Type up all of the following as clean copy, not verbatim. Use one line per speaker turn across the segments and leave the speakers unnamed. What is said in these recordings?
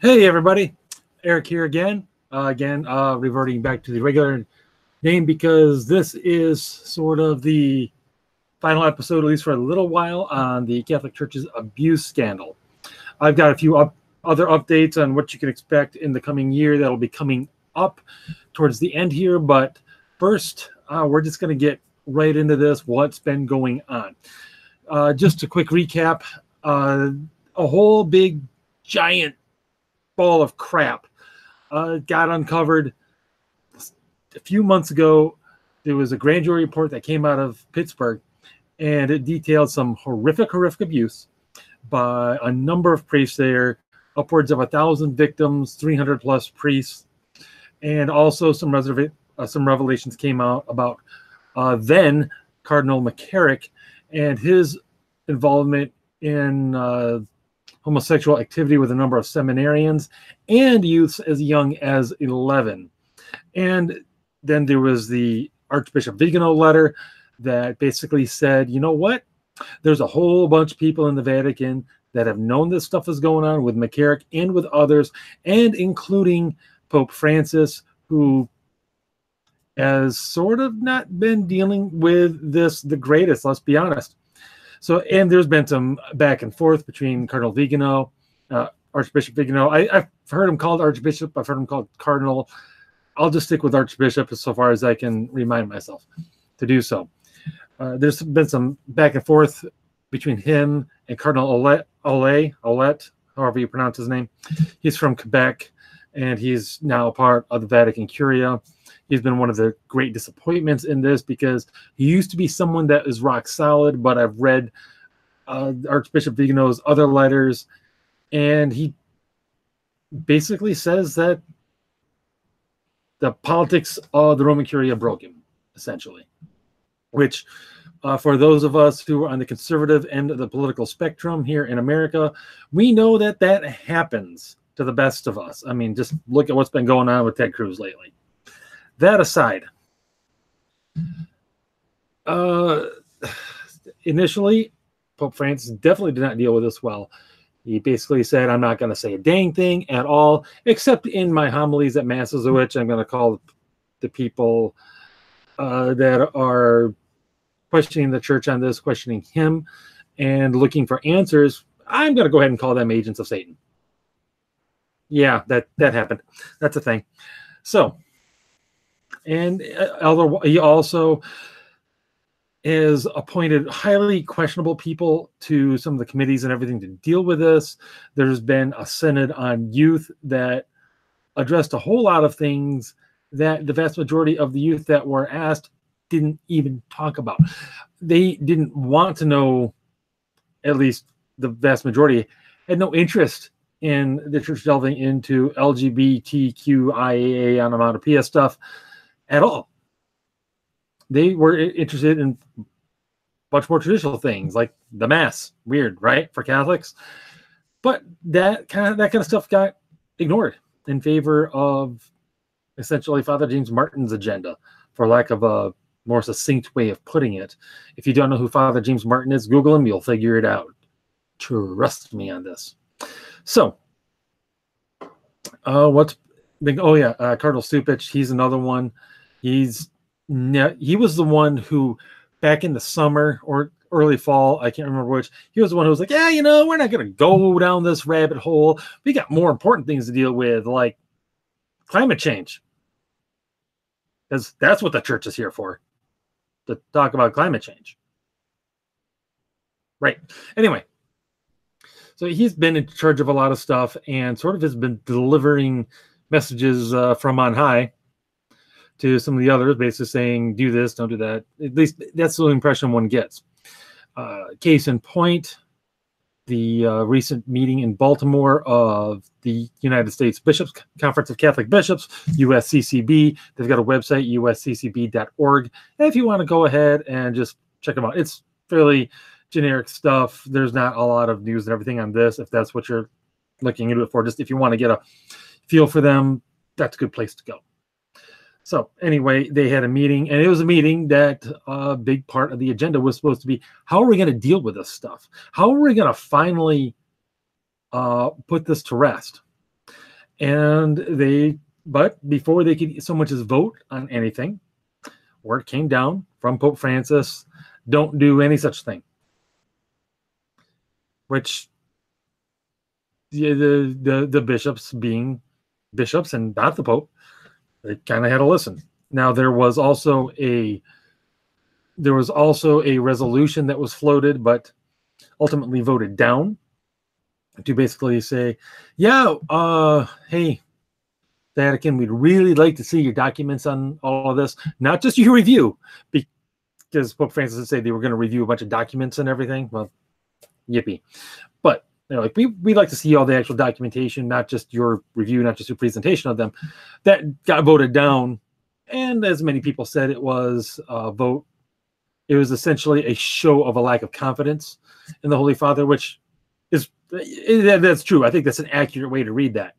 Hey everybody, Eric here again. Reverting back to the regular name because this is sort of the final episode, at least for a little while, on the Catholic Church's abuse scandal. I've got a few other updates on what you can expect in the coming year that'll be coming up towards the end here. But first, we're just going to get right into this, what's been going on. Just a quick recap, a whole big giant ball of crap got uncovered a few months ago. There was a grand jury report that came out of Pittsburgh, and it detailed some horrific abuse by a number of priests there, upwards of 1,000 victims, 300 plus priests, and also some revelations came out about then Cardinal McCarrick and his involvement in homosexual activity with a number of seminarians and youths as young as 11. And then there was the Archbishop Vigano letter that basically said, you know what? There's a whole bunch of people in the Vatican that have known this stuff is going on with McCarrick and with others, and including Pope Francis, who has sort of not been dealing with this the greatest, let's be honest. So, and there's been some back and forth between Cardinal Vigano, Archbishop Vigano. I've heard him called Archbishop. I've heard him called Cardinal. I'll just stick with Archbishop so far as I can remind myself to do so. There's been some back and forth between him and Cardinal Ouellet, however you pronounce his name. He's from Quebec, and he's now a part of the Vatican Curia. He's been one of the great disappointments in this because he used to be someone that is rock solid, but I've read Archbishop Vigano's other letters, and he basically says that the politics of the Roman Curia broke him, essentially, which for those of us who are on the conservative end of the political spectrum here in America, we know that that happens to the best of us. I mean, just look at what's been going on with Ted Cruz lately. That aside, initially, Pope Francis definitely did not deal with this well. He basically said, I'm not going to say a dang thing at all, except in my homilies at Masses, which I'm going to call the people that are questioning the church on this, questioning him, and looking for answers. I'm going to go ahead and call them agents of Satan. Yeah, that happened. That's a thing. So, and he also has appointed highly questionable people to some of the committees and everything to deal with this. There's been a synod on youth that addressed a whole lot of things that the vast majority of the youth that were asked didn't even talk about. They didn't want to know, at least the vast majority, had no interest in the church delving into LGBTQIA onomatopoeia stuff at all. They were interested in much more traditional things like the Mass. Weird, right, for Catholics? But that kind of stuff got ignored in favor of essentially Father James Martin's agenda, for lack of a more succinct way of putting it. If you don't know who Father James Martin is, Google him, you'll figure it out. Trust me on this. So, what's big? Oh yeah, Cardinal Stupich. He's another one. He was the one who, back in the summer or early fall, I can't remember which, he was the one who was like, yeah, we're not going to go down this rabbit hole. We got more important things to deal with, like climate change. Because that's what the church is here for, to talk about climate change. Right. Anyway, so he's been in charge of a lot of stuff and sort of has been delivering messages from on high to some of the others, basically saying, do this, don't do that. At least that's the impression one gets. Case in point, the recent meeting in Baltimore of the United States Bishops Conference of Catholic Bishops, USCCB. They've got a website, usccb.org. And if you want to go ahead and just check them out, it's fairly generic stuff. There's not a lot of news and everything on this, if that's what you're looking into it for. Just if you want to get a feel for them, that's a good place to go. So anyway, they had a meeting, and it was a meeting that a big part of the agenda was supposed to be, how are we going to deal with this stuff? How are we going to finally put this to rest? But before they could so much as vote on anything, word came down from Pope Francis, don't do any such thing. Which the bishops, being bishops and not the Pope, they kind of had to listen. Now there was also a resolution that was floated, but ultimately voted down, to basically say, yeah, hey, Vatican, we'd really like to see your documents on all of this, not just your review, because Pope Francis would say they were going to review a bunch of documents and everything. Well, yippee. But they're like, we'd like to see all the actual documentation, not just your review, not just your presentation of them. That got voted down. And as many people said, it was a vote. It was essentially a show of a lack of confidence in the Holy Father, which is, that's true. I think that's an accurate way to read that.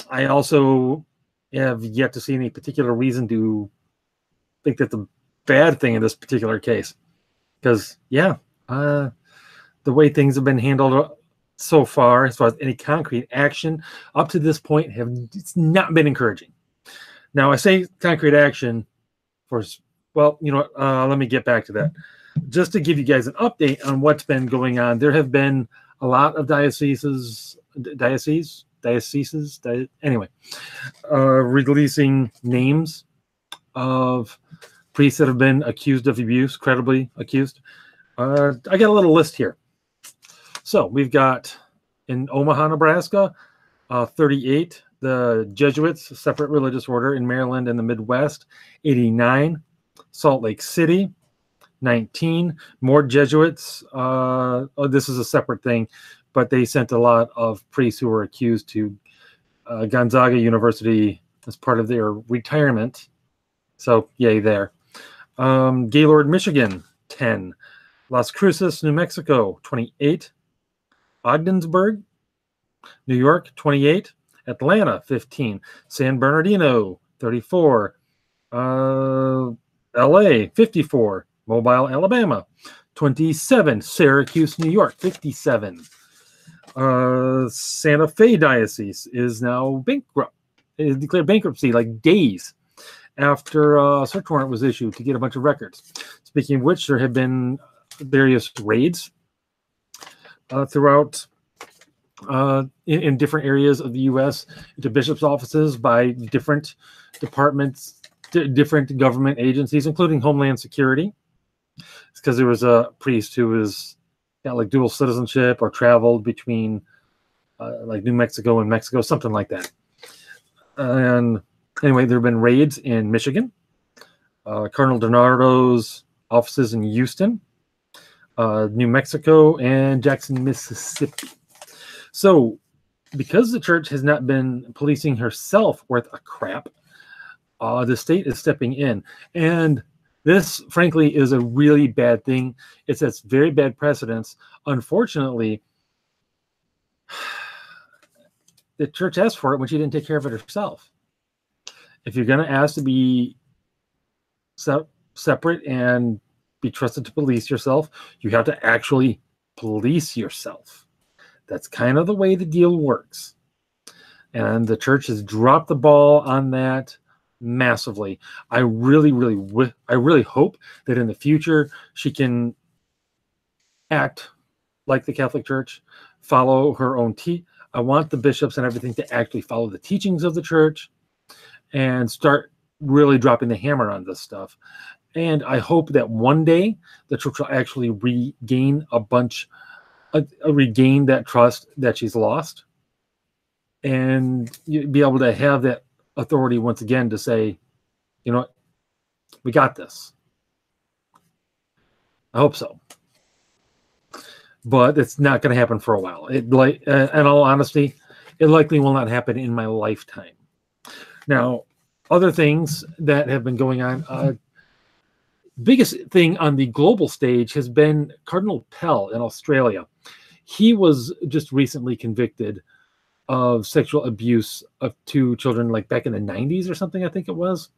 I also have yet to see any particular reason to think that's a bad thing in this particular case. Because, yeah, the way things have been handled so far, as far as any concrete action up to this point, it's not been encouraging. Now, I say concrete action for, well, you know what, let me get back to that. Just to give you guys an update on what's been going on, there have been a lot of dioceses, anyway, releasing names of priests that have been accused of abuse, credibly accused. I got a little list here. So we've got in Omaha, Nebraska, 38, the Jesuits, a separate religious order in Maryland and the Midwest, 89, Salt Lake City, 19, more Jesuits. This is a separate thing, but they sent a lot of priests who were accused to Gonzaga University as part of their retirement. So yay there. Gaylord, Michigan, 10. Las Cruces, New Mexico, 28. Ogdensburg, New York, 28. Atlanta, 15. San Bernardino, 34. LA, 54. Mobile, Alabama, 27. Syracuse, New York, 57. Santa Fe Diocese is now bankrupt. It is declared bankruptcy like days after a search warrant was issued to get a bunch of records. Speaking of which, there have been various raids throughout in different areas of the U.S. into bishops' offices by different departments, different government agencies, including Homeland Security. It's because there was a priest who was got like dual citizenship or traveled between like New Mexico and Mexico, something like that. And anyway, there have been raids in Michigan, Cardinal Donardo's offices in Houston, New Mexico, and Jackson, Mississippi. So because the church has not been policing herself worth a crap, the state is stepping in. And this, frankly, is a really bad thing. It sets very bad precedents. Unfortunately, the church asked for it when she didn't take care of it herself. If you're going to ask to be separate and be trusted to police yourself, you have to actually police yourself. That's kind of the way the deal works. And the church has dropped the ball on that massively. I really hope that in the future she can act like the Catholic Church, follow her own I want the bishops and everything to actually follow the teachings of the church and start really dropping the hammer on this stuff. And I hope that one day the church will actually regain regain that trust that she's lost, and be able to have that authority once again to say, you know what, we got this. I hope so. But it's not going to happen for a while. In all honesty, it likely will not happen in my lifetime. Now, other things that have been going on, biggest thing on the global stage has been Cardinal Pell in Australia. He was just recently convicted of sexual abuse of 2 children, like back in the 90s or something, I think it was.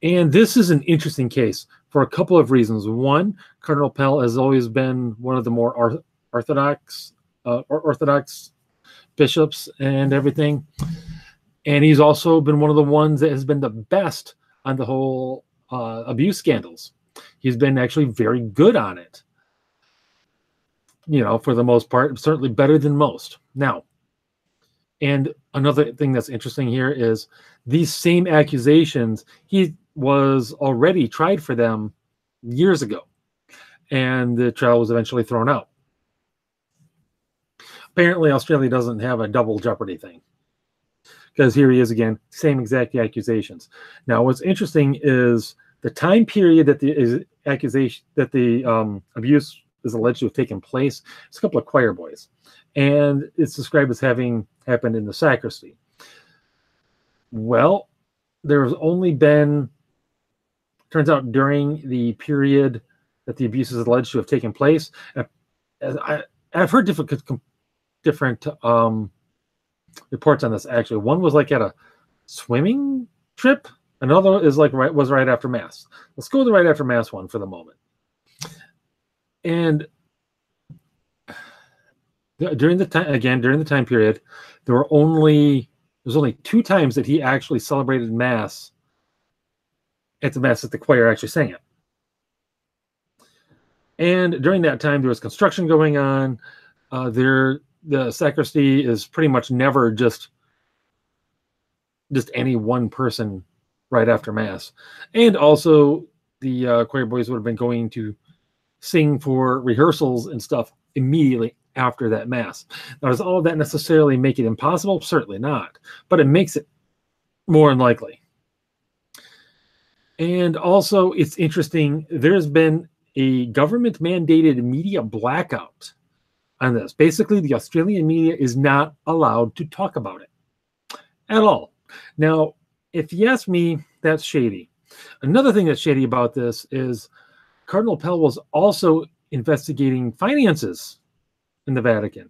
And this is an interesting case for a couple of reasons. One, Cardinal Pell has always been one of the more orthodox bishops and everything. And he's also been one of the ones that has been the best on the whole abuse scandals. He's been actually very good on it. For the most part, certainly better than most. Now, and another thing that's interesting here is these same accusations, he was already tried for them years ago, and the trial was eventually thrown out. Apparently, Australia doesn't have a double jeopardy thing, because here he is again, same exact accusations. Now, what's interesting is the time period that the accusation, that the abuse is alleged to have taken place. It's a couple of choir boys, and it's described as having happened in the sacristy. Well, there's only been, turns out, during the period that the abuse is alleged to have taken place. I've heard different reports on this. Actually, one was like at a swimming trip. Another is like was right after Mass. Let's go with the right after Mass one for the moment. And during the time period, there was only 2 times that he actually celebrated Mass at the Mass that the choir actually sang it. And during that time, there was construction going on. The sacristy is pretty much never just any one person right after Mass. And also, the choir boys would have been going to sing for rehearsals and stuff immediately after that Mass. Now, does all of that necessarily make it impossible? Certainly not. But it makes it more unlikely. And also, it's interesting, there's been a government-mandated media blackout on this. Basically, the Australian media is not allowed to talk about it at all. Now, if you ask me, that's shady. Another thing that's shady about this is Cardinal Pell was also investigating finances in the Vatican,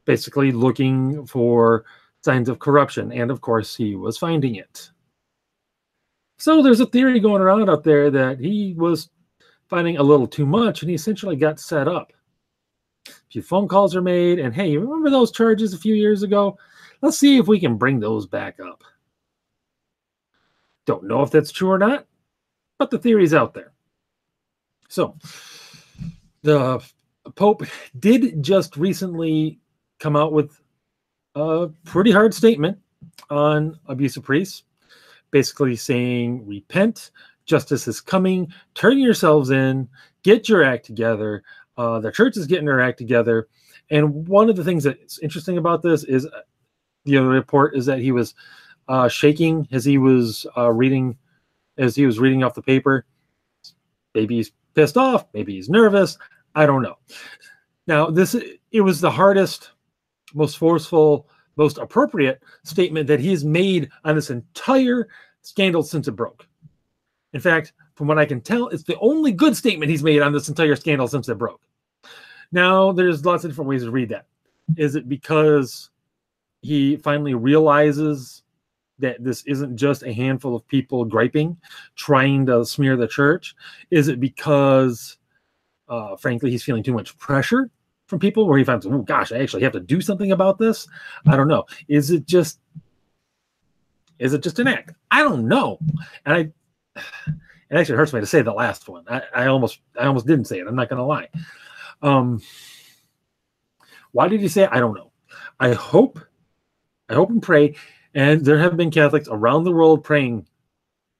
basically looking for signs of corruption, and of course he was finding it. So there's a theory going around out there that he was finding a little too much, and he essentially got set up. A few phone calls are made, and hey, you remember those charges a few years ago? Let's see if we can bring those back up. Don't know if that's true or not, but the theory's out there. So, the Pope did just recently come out with a pretty hard statement on abuse of priests, basically saying, repent, justice is coming, turn yourselves in, get your act together. The church is getting her act together. And one of the things that's interesting about this is the other report is that he was shaking as he was reading off the paper. Maybe he's pissed off, maybe he's nervous, I don't know. Now, it was the hardest, most forceful, most appropriate statement that he's made on this entire scandal since it broke. In fact, from what I can tell, it's the only good statement he's made on this entire scandal since it broke. Now, there's lots of different ways to read that. Is it because he finally realizes that this isn't just a handful of people griping, trying to smear the church? Is it because, frankly, he's feeling too much pressure from people where he finds, oh gosh, I actually have to do something about this? I don't know. Is it just an act? I don't know. And it actually hurts me to say the last one. I almost didn't say it. I'm not going to lie. Why did he say it? I don't know. I hope and pray. And there have been Catholics around the world praying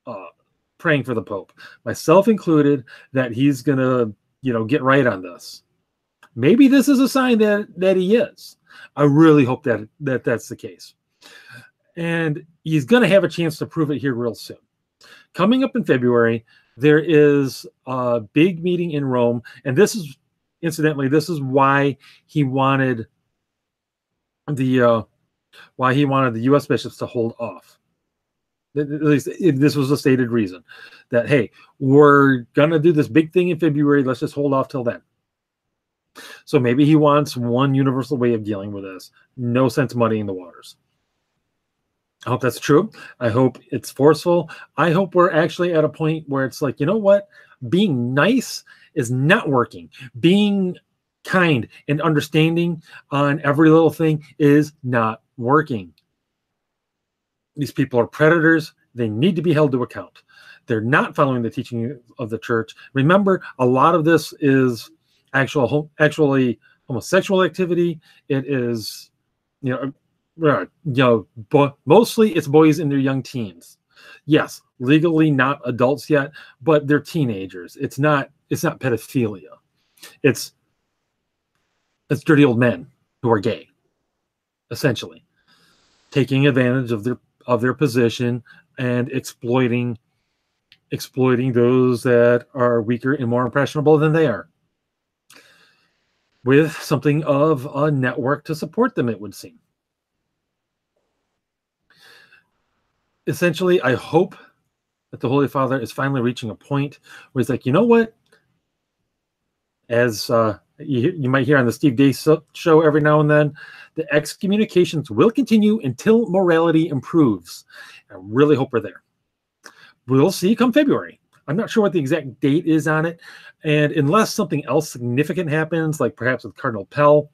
for the Pope, myself included, that he's going to, get right on this. Maybe this is a sign that he is. I really hope that that's the case. And he's going to have a chance to prove it here real soon. Coming up in February, there is a big meeting in Rome. And this is, incidentally, why he wanted the U.S. bishops to hold off. At least this was a stated reason that, hey, we're going to do this big thing in February. Let's just hold off till then. So maybe he wants one universal way of dealing with this. No sense muddying the waters. I hope that's true. I hope it's forceful. I hope we're actually at a point where it's like, you know what? Being nice is not working. Being kind and understanding on every little thing is not working. These people are predators. They need to be held to account. They're not following the teaching of the church. Remember, a lot of this is actually homosexual activity. It is, mostly it's boys in their young teens. Yes, legally not adults yet, but they're teenagers. It's not pedophilia. It's dirty old men who are gay, essentially, taking advantage of their position and exploiting those that are weaker and more impressionable than they are, with something of a network to support them, it would seem. Essentially, I hope that the Holy Father is finally reaching a point where he's like, you know what? As you might hear on the Steve Day show every now and then, the excommunications will continue until morality improves. I really hope we're there. We'll see come February. I'm not sure what the exact date is on it. And unless something else significant happens, like perhaps with Cardinal Pell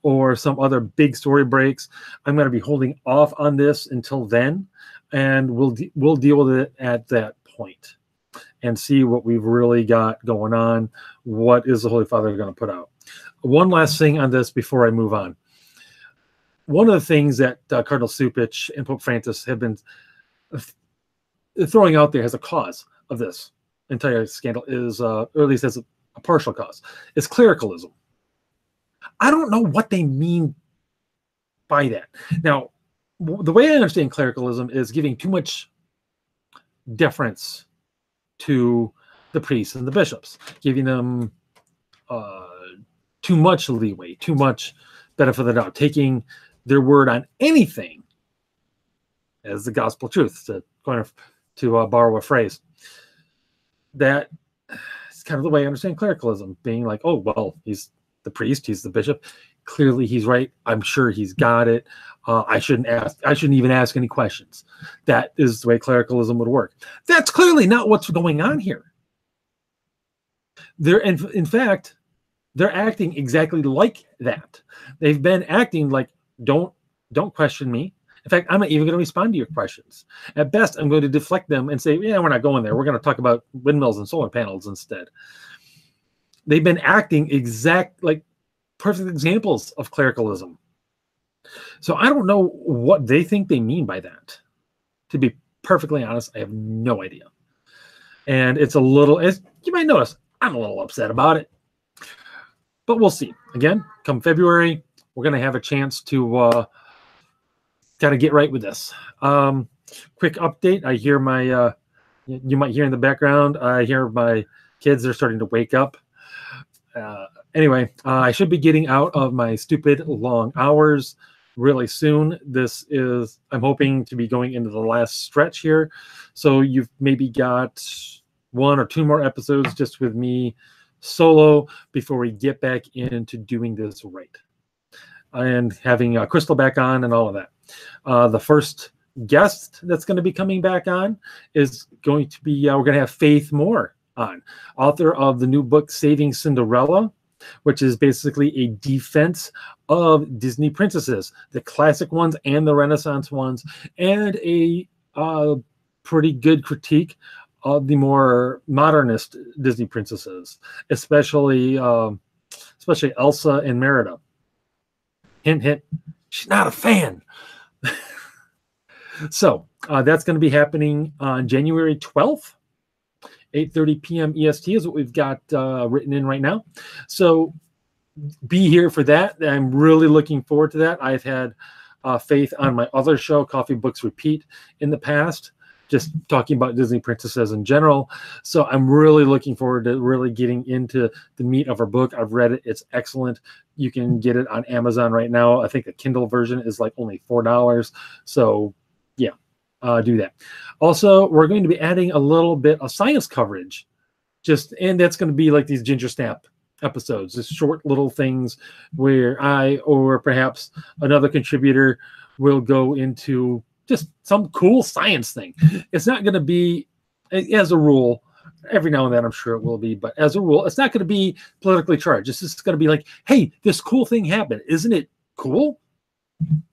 or some other big story breaks, I'm going to be holding off on this until then. And we'll deal with it at that point and see what we've really got going on. What is the Holy Father going to put out? One last thing on this before I move on. One of the things that Cardinal Cupich and Pope Francis have been throwing out there as a cause of this entire scandal is, or at least as a partial cause, is clericalism. I don't know what they mean by that. Now, the way I understand clericalism is giving too much deference to the priests and the bishops, giving them too much leeway, too much benefit of the doubt, taking their word on anything as the gospel truth, to borrow a phrase. That is kind of the way I understand clericalism, being like, oh, well, he's the priest, he's the bishop. Clearly he's right. I'm sure he's got it. I shouldn't even ask any questions. That is the way clericalism would work. That's clearly not what's going on here. In fact, they're acting exactly like that. They've been acting like, don't question me. In fact, I'm not even going to respond to your questions. At best, I'm going to deflect them and say, yeah, we're not going there. We're going to talk about windmills and solar panels instead. They've been acting like perfect examples of clericalism. So I don't know what they think they mean by that. To be perfectly honest, I have no idea. And it's a little, as you might notice, I'm a little upset about it. But we'll see. Again, come February, we're going to have a chance to kind of get right with this. Quick update. I hear my, you might hear in the background, I hear my kids are starting to wake up. Anyway, I should be getting out of my stupid long hours really soon. I'm hoping to be going into the last stretch here. So you've maybe got 1 or 2 more episodes just with me solo before we get back into doing this right. And having Crystal back on and all of that. The first guest that's going to be coming back on is going to be, we're going to have Faith Moore on, author of the new book, Saving Cinderella, which is basically a defense of Disney princesses, the classic ones and the Renaissance ones, and a pretty good critique of the more modernist Disney princesses, especially Elsa and Merida. Hint, hint, she's not a fan. So that's going to be happening on January 12th. 8:30 p.m. EST is what we've got written in right now. So be here for that. I'm really looking forward to that. I've had Faith on my other show, Coffee Books Repeat, in the past, just talking about Disney princesses in general. So I'm really looking forward to really getting into the meat of her book. I've read it. It's excellent. You can get it on Amazon right now. I think the Kindle version is like only $4. So yeah. Do that. Also, we're going to be adding a little bit of science coverage, and that's going to be like these Ginger Snap episodes, just short little things where I or perhaps another contributor will go into just some cool science thing. It's not going to be, as a rule, Every now and then, I'm sure it will be. But as a rule, it's not going to be politically charged. It's just going to be like, hey, this cool thing happened. Isn't it cool?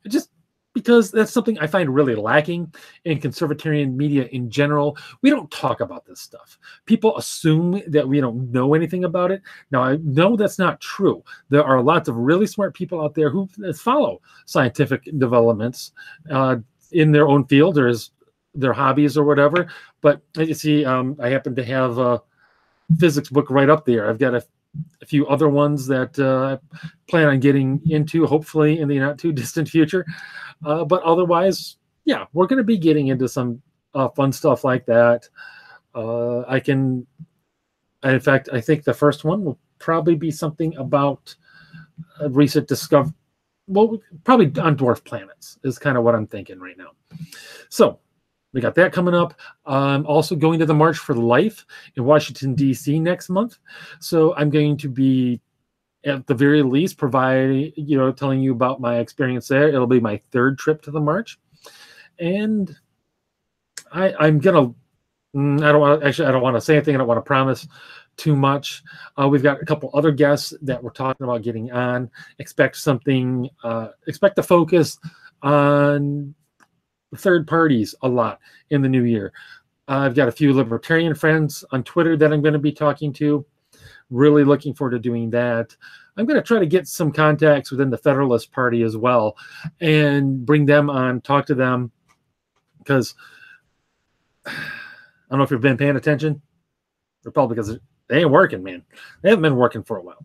Just because that's something I find really lacking in conservatarian media in general. We don't talk about this stuff. People assume that we don't know anything about it. Now, I know that's not true. There are lots of really smart people out there who follow scientific developments in their own field or as their hobbies or whatever. But as you see, I happen to have a physics book right up there. I've got a few other ones that I plan on getting into, hopefully in the not too distant future. But otherwise, yeah, we're going to be getting into some fun stuff like that. In fact, I think the first one will probably be something about a recent discovery. Well, probably on dwarf planets is kind of what I'm thinking right now. So we got that coming up. I'm also going to the March for Life in Washington, D.C. next month. So I'm going to be, at the very least, telling you about my experience there. It'll be my third trip to the March. And I'm going to, I don't want to say anything. I don't want to promise too much. We've got a couple other guests that we're talking about getting on. Expect to focus on third parties a lot in the new year. I've got a few libertarian friends on Twitter that I'm going to be talking to. Really looking forward to doing that. I'm going to try to get some contacts within the Federalist Party as well and bring them on, talk to them, because I don't know if you've been paying attention. Republicans, they ain't working, man. They haven't been working for a while.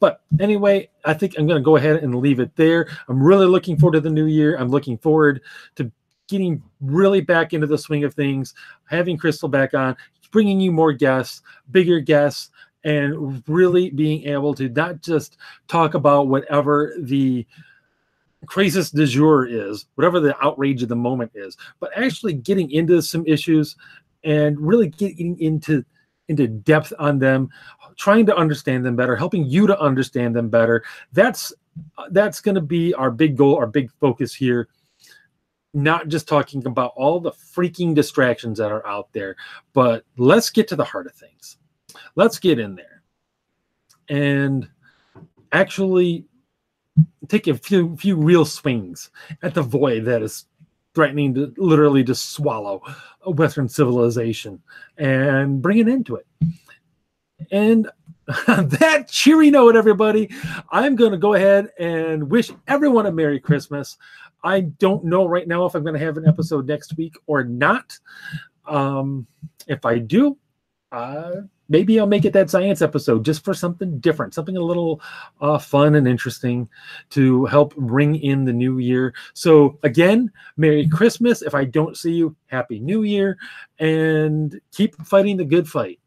But anyway, I think I'm going to go ahead and leave it there. I'm really looking forward to the new year. I'm looking forward to getting really back into the swing of things, having Crystal back on, bringing you more guests, bigger guests, and really being able to not just talk about whatever the crisis du jour is, whatever the outrage of the moment is, but actually getting into some issues and really getting into depth on them, trying to understand them better, helping you to understand them better. That's going to be our big goal, our big focus here. Not just talking about all the freaking distractions that are out there, but let's get to the heart of things. Let's get in there and actually take a few real swings at the void that is threatening to literally just swallow Western civilization and bring it into it. And on that cheery note, everybody, I'm going to go ahead and wish everyone a Merry Christmas. I don't know right now if I'm going to have an episode next week or not. If I do, maybe I'll make it that science episode just for something different, something a little fun and interesting to help bring in the new year. So again, Merry Christmas. If I don't see you, Happy New Year, and keep fighting the good fight.